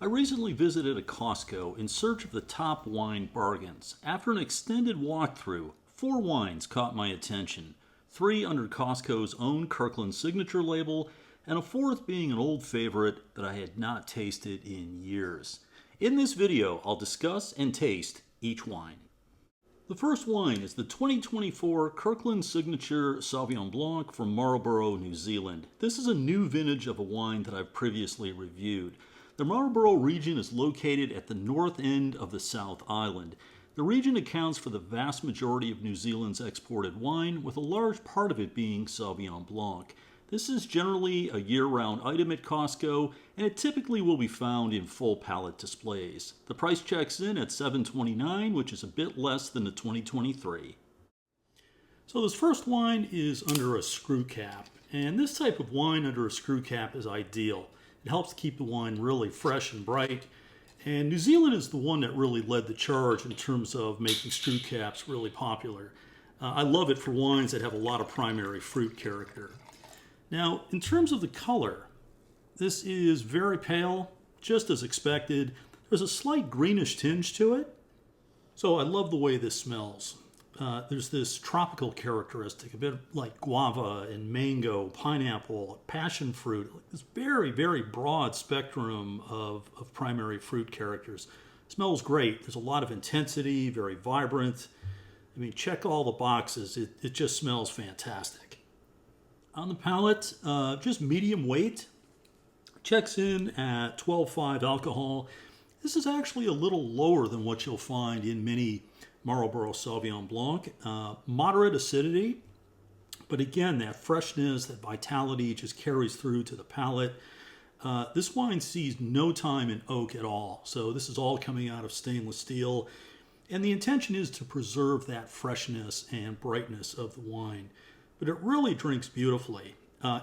I recently visited a Costco in search of the top wine bargains. After an extended walkthrough, 4 wines caught my attention, 3 under Costco's own Kirkland Signature label, and a 4th being an old favorite that I had not tasted in years. In this video, I'll discuss and taste each wine. The first wine is the 2024 Kirkland Signature Sauvignon Blanc from Marlborough, New Zealand. This is a new vintage of a wine that I've previously reviewed. The Marlborough region is located at the north end of the South Island. The region accounts for the vast majority of New Zealand's exported wine, with a large part of it being Sauvignon Blanc. This is generally a year-round item at Costco, and it typically will be found in full pallet displays. The price checks in at $7.29, which is a bit less than the 2023. So this first wine is under a screw cap, and this type of wine under a screw cap is ideal. It helps keep the wine really fresh and bright. And New Zealand is the one that really led the charge in terms of making screw caps really popular. I love it for wines that have a lot of primary fruit character. Now, in terms of the color, this is very pale, just as expected. There's a slight greenish tinge to it. So I love the way this smells. There's this tropical characteristic, a bit like guava and mango, pineapple, passion fruit, like this very, very broad spectrum of primary fruit characters. Smells great. There's a lot of intensity, very vibrant. I mean, check all the boxes. It just smells fantastic. On the palate, just medium weight. Checks in at 12.5 alcohol. This is actually a little lower than what you'll find in many Marlborough Sauvignon Blanc. Moderate acidity, but again, that freshness, that vitality just carries through to the palate. This wine sees no time in oak at all, so this is all coming out of stainless steel, and the intention is to preserve that freshness and brightness of the wine, but it really drinks beautifully.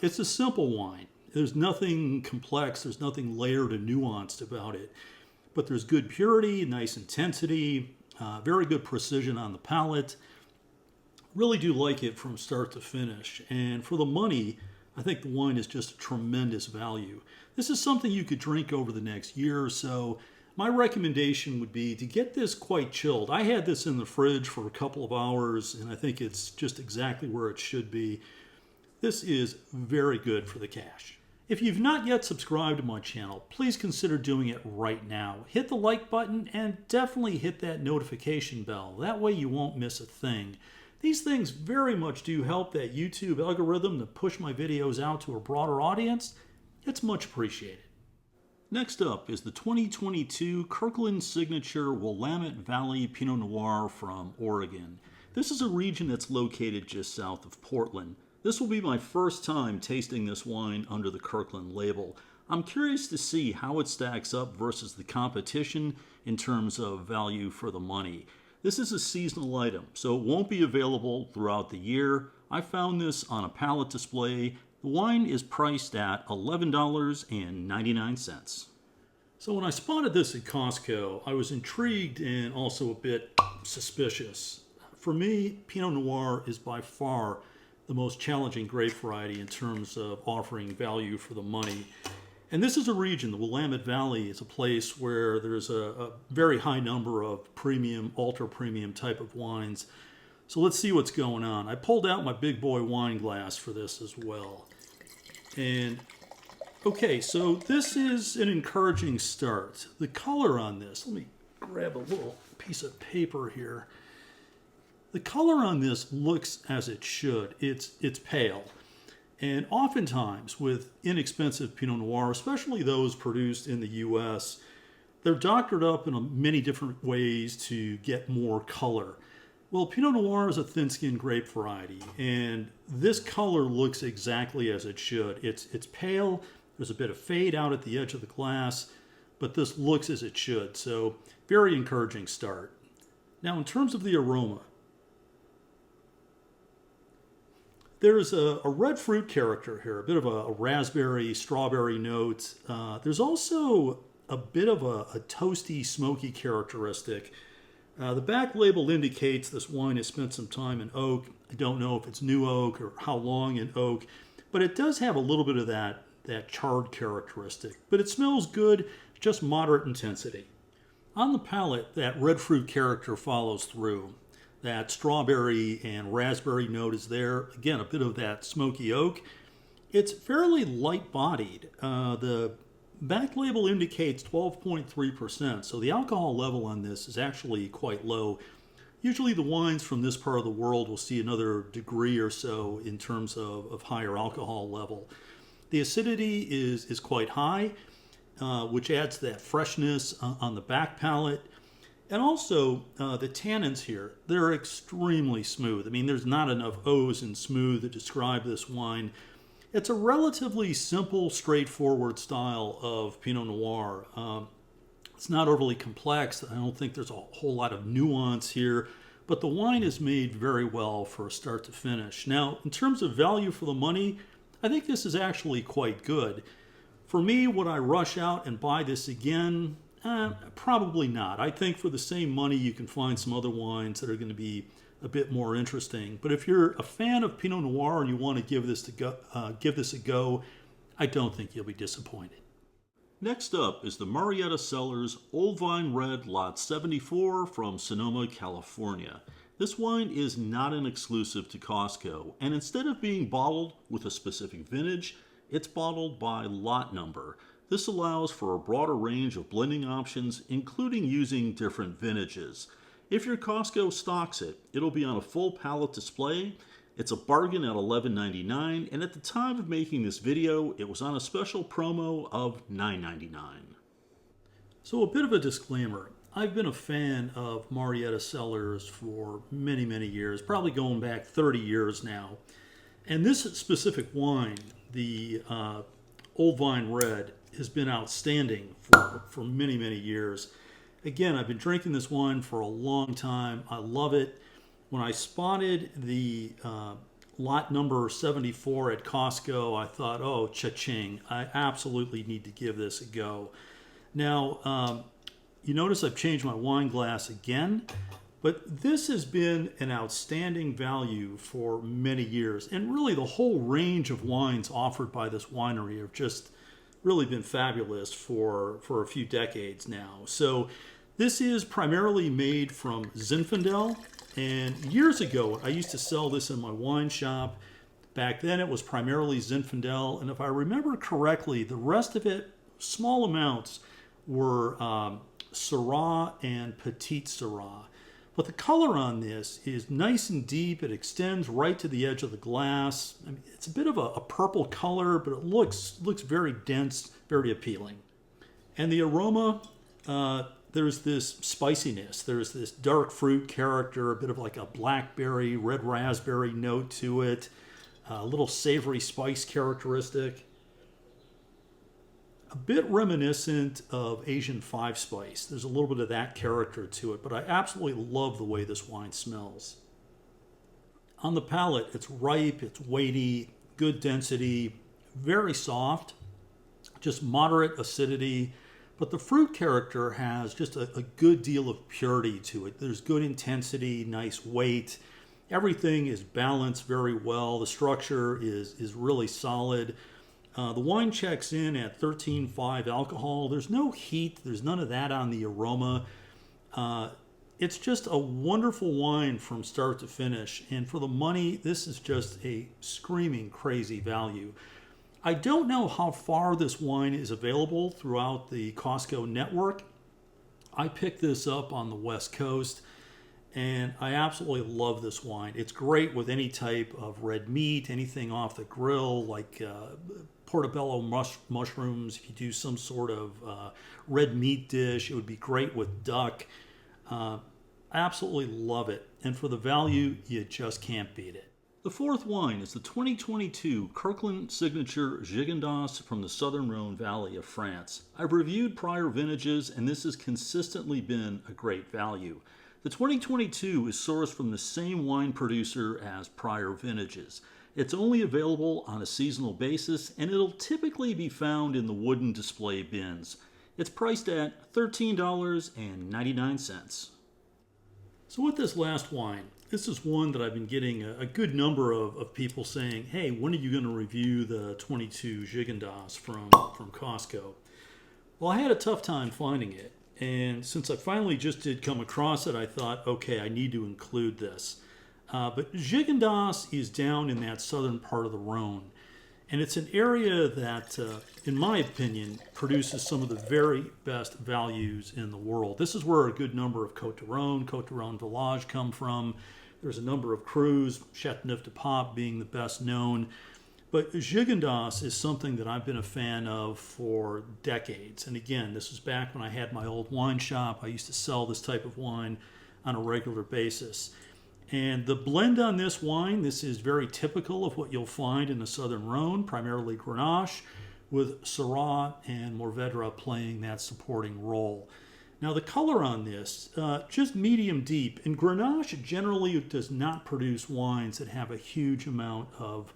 It's a simple wine. There's nothing complex, there's nothing layered and nuanced about it, but there's good purity, nice intensity, very good precision on the palate. Really do like it from start to finish. And for the money, I think the wine is just a tremendous value. This is something you could drink over the next year or so. My recommendation would be to get this quite chilled. I had this in the fridge for a couple of hours, and I think it's just exactly where it should be. This is very good for the cash. If you've not yet subscribed to my channel, please consider doing it right now. Hit the like button and definitely hit that notification bell. That way you won't miss a thing. These things very much do help that YouTube algorithm to push my videos out to a broader audience. It's much appreciated. Next up is the 2022 Kirkland Signature Willamette Valley Pinot Noir from Oregon. This is a region that's located just south of Portland. This will be my first time tasting this wine under the Kirkland label. I'm curious to see how it stacks up versus the competition in terms of value for the money. This is a seasonal item, so it won't be available throughout the year. I found this on a pallet display. The wine is priced at $11.99. So when I spotted this at Costco, I was intrigued and also a bit suspicious. For me, Pinot Noir is by far the most challenging grape variety in terms of offering value for the money. And this is a region, the Willamette Valley is a place where there's a very high number of premium, ultra premium type of wines. So let's see what's going on. I pulled out my big boy wine glass for this as well. And okay, so this is an encouraging start. The color on this, let me grab a little piece of paper here. The color on this looks as it should. It's pale. And oftentimes with inexpensive Pinot Noir, especially those produced in the US, they're doctored up in many different ways to get more color. Well, Pinot Noir is a thin-skinned grape variety, and this color looks exactly as it should. It's pale, there's a bit of fade out at the edge of the glass, but this looks as it should. So very encouraging start. Now in terms of the aroma, there's a red fruit character here, a bit of a raspberry, strawberry note. There's also a bit of a toasty, smoky characteristic. The back label indicates this wine has spent some time in oak. I don't know if it's new oak or how long in oak, but it does have a little bit of that charred characteristic. But it smells good, just moderate intensity. On the palate, that red fruit character follows through. That strawberry and raspberry note is there. Again, a bit of that smoky oak. It's fairly light-bodied. The back label indicates 12.3%, so the alcohol level on this is actually quite low. Usually the wines from this part of the world will see another degree or so in terms of higher alcohol level. The acidity is quite high, which adds to that freshness on the back palate. And also the tannins here, they're extremely smooth. I mean, there's not enough O's in smooth to describe this wine. It's a relatively simple, straightforward style of Pinot Noir. It's not overly complex. I don't think there's a whole lot of nuance here, but the wine is made very well for start to finish. Now, in terms of value for the money, I think this is actually quite good. For me, would I rush out and buy this again? Probably not. I think for the same money, you can find some other wines that are going to be a bit more interesting. But if you're a fan of Pinot Noir and you want to give this a go, I don't think you'll be disappointed. Next up is the Marietta Cellars Old Vine Red Lot 74 from Sonoma, California. This wine is not an exclusive to Costco, and instead of being bottled with a specific vintage, it's bottled by lot number. This allows for a broader range of blending options, including using different vintages. If your Costco stocks it, it'll be on a full pallet display. It's a bargain at $11.99, and at the time of making this video, it was on a special promo of $9.99. So a bit of a disclaimer. I've been a fan of Marietta Cellars for many, many years, probably going back 30 years now. And this specific wine, the Old Vine Red, has been outstanding for many, many years. Again, I've been drinking this wine for a long time. I love it. When I spotted the lot number 74 at Costco, I thought, oh, cha-ching, I absolutely need to give this a go. Now, you notice I've changed my wine glass again, but this has been an outstanding value for many years. And really the whole range of wines offered by this winery have just really been fabulous for a few decades now. So this is primarily made from Zinfandel. And years ago, I used to sell this in my wine shop. Back then, it was primarily Zinfandel. And if I remember correctly, the rest of it, small amounts, were Syrah and Petite Syrah. But the color on this is nice and deep. It extends right to the edge of the glass. I mean, it's a bit of a purple color, but it looks very dense, very appealing. And the aroma, there's this spiciness. There's this dark fruit character, a bit of like a blackberry, red raspberry note to it, a little savory spice characteristic. A bit reminiscent of Asian 5-spice. There's a little bit of that character to it, but I absolutely love the way this wine smells. On the palate, it's ripe, it's weighty, good density, very soft, just moderate acidity, but the fruit character has just a good deal of purity to it. There's good intensity, nice weight. Everything is balanced very well. The structure is really solid. The wine checks in at 13.5 alcohol. There's no heat. There's none of that on the aroma. It's just a wonderful wine from start to finish. And for the money, this is just a screaming crazy value. I don't know how far this wine is available throughout the Costco network. I picked this up on the West Coast, and I absolutely love this wine. It's great with any type of red meat, anything off the grill, like portobello mushrooms. If you do some sort of red meat dish, it would be great with duck. I absolutely love it. And for the value, you just can't beat it. The fourth wine is the 2022 Kirkland Signature Gigondas from the southern Rhone Valley of France. I've reviewed prior vintages, and this has consistently been a great value. The 2022 is sourced from the same wine producer as prior vintages. It's only available on a seasonal basis, and it'll typically be found in the wooden display bins. It's priced at $13.99. So with this last wine, this is one that I've been getting a good number of people saying, hey, when are you going to review the 22 Gigondas from Costco? Well, I had a tough time finding it, and since I finally just did come across it, I thought, okay, I need to include this. But Gigondas is down in that southern part of the Rhone, and it's an area that, in my opinion, produces some of the very best values in the world. This is where a good number of Côte du Rhone Village come from. There's a number of crus, Châteauneuf-du-Pape being the best known. But Gigondas is something that I've been a fan of for decades. And again, this was back when I had my old wine shop. I used to sell this type of wine on a regular basis. And the blend on this wine, this is very typical of what you'll find in the Southern Rhone, primarily Grenache, with Syrah and Mourvèdre playing that supporting role. Now the color on this, just medium deep. And Grenache generally does not produce wines that have a huge amount of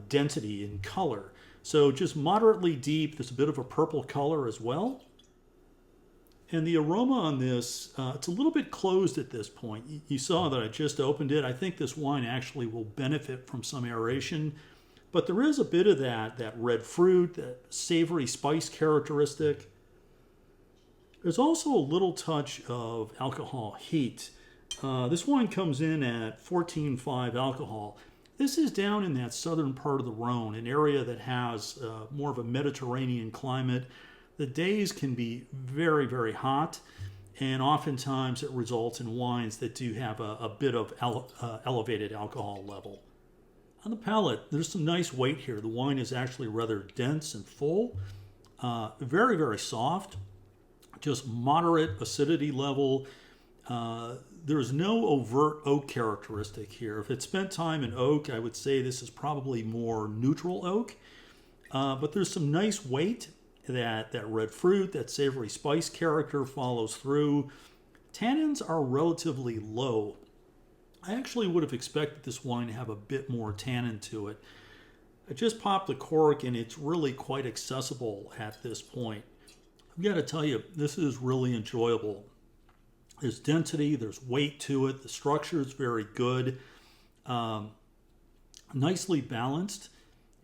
density in color. So just moderately deep. There's a bit of a purple color as well. And the aroma on this, it's a little bit closed at this point. You saw that I just opened it. I think this wine actually will benefit from some aeration. But there is a bit of that red fruit, that savory spice characteristic. There's also a little touch of alcohol heat. This wine comes in at 14.5 alcohol. This is down in that southern part of the Rhone, an area that has more of a Mediterranean climate. The days can be very, very hot, and oftentimes it results in wines that do have a bit of elevated alcohol level. On the palate, there's some nice weight here. The wine is actually rather dense and full, very, very soft, just moderate acidity level. There's no overt oak characteristic here. If it spent time in oak, I would say this is probably more neutral oak. But there's some nice weight. That red fruit, that savory spice character follows through. Tannins are relatively low. I actually would have expected this wine to have a bit more tannin to it. I just popped the cork and it's really quite accessible at this point. I've got to tell you, this is really enjoyable. There's density, there's weight to it, the structure is very good, nicely balanced.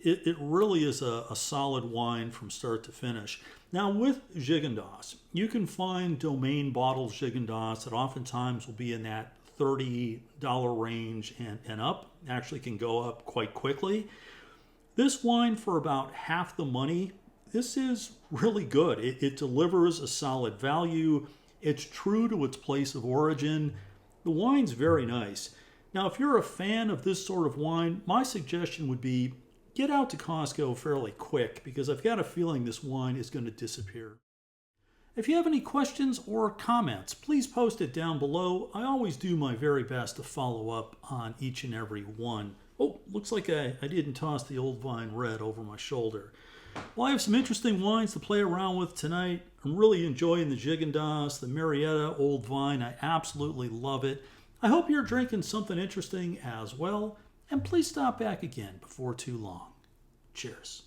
It really is a solid wine from start to finish. Now with Gigondas, you can find domain bottled Gigondas that oftentimes will be in that $30 range and up. Actually can go up quite quickly. This wine for about half the money, this is really good. It delivers a solid value. It's true to its place of origin. The wine's very nice. Now, if you're a fan of this sort of wine, my suggestion would be get out to Costco fairly quick because I've got a feeling this wine is going to disappear. If you have any questions or comments, please post it down below. I always do my very best to follow up on each and every one. Oh, looks like I didn't toss the Old Vine Red over my shoulder. Well, I have some interesting wines to play around with tonight. I'm really enjoying the Gigondas, the Marietta Old Vine. I absolutely love it. I hope you're drinking something interesting as well. And please stop back again before too long. Cheers.